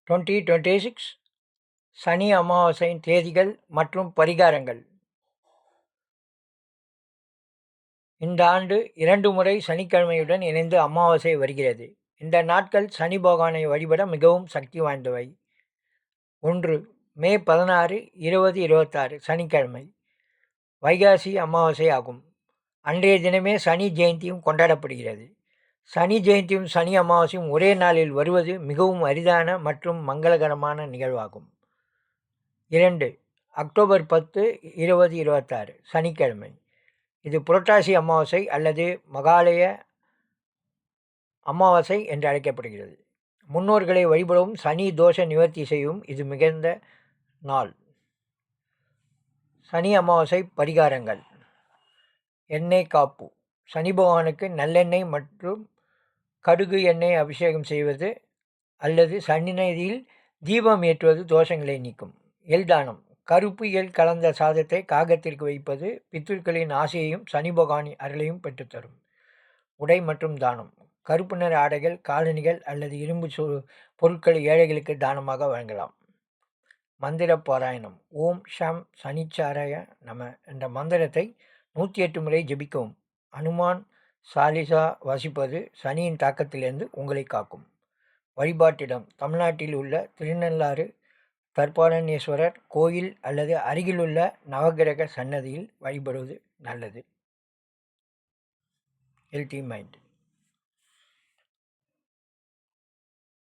2026 சனி அமாவாசையின் தேதிகள் மற்றும் பரிகாரங்கள். இந்த ஆண்டு 2 முறை சனிக்கிழமையுடன் இணைந்து அமாவாசை வருகிறது. இந்த நாட்கள் சனி பகவானை வழிபட மிகவும் சக்தி வாய்ந்தவை. 1. மே 16, 20, 26 சனிக்கிழமை வைகாசி அமாவாசை ஆகும். அன்றைய தினமே சனி ஜெயந்தியும் கொண்டாடப்படுகிறது. சனி ஜெயந்தியும் சனி அமாவாசையும் ஒரே நாளில் வருவது மிகவும் அரிதான மற்றும் மங்களகரமான நிகழ்வாகும். 2. அக்டோபர் 10, 20, 26 சனிக்கிழமை. இது புரட்டாசி அமாவாசை அல்லது மகாலய அமாவாசை என்று அழைக்கப்படுகிறது. முன்னோர்களை வழிபடவும் சனி தோஷ நிவர்த்தி செய்யவும் இது மிகுந்த நாள். சனி அமாவாசை பரிகாரங்கள். எண்ணெய் காப்பு. சனி பகவானுக்கு நல்லெண்ணெய் மற்றும் கடுகு எண்ணெய் அபிஷேகம் செய்வது அல்லது சந்நிதியில் தீபம் ஏற்றுவது தோஷங்களை நீக்கும். எள் தானம். கருப்பு எள் கலந்த சாதத்தை காகத்திற்கு வைப்பது பித்ருக்களின் ஆசையையும் சனி பகவானின் அருளையும் பெற்றுத்தரும். உடை மற்றும் தானம். கருப்பு நிற ஆடைகள், காலணிகள் அல்லது இரும்பு பொருட்களை ஏழைகளுக்கு தானமாக வழங்கலாம். மந்திர பாராயணம். ஓம் ஷம் சனிச்சாராய நம என்ற மந்திரத்தை 108 முறை ஜபிக்கவும். அனுமான் சாலிசா வாசிப்பது சனியின் தாக்கத்திலிருந்து உங்களை காக்கும். வழிபாட்டிடம். தமிழ்நாட்டில் உள்ள திருநள்ளாறு தர்பாரண்யேஸ்வரர் கோயில் அல்லது அருகிலுள்ள நவகிரக சன்னதியில் வழிபடுவது நல்லது. Healthy mind.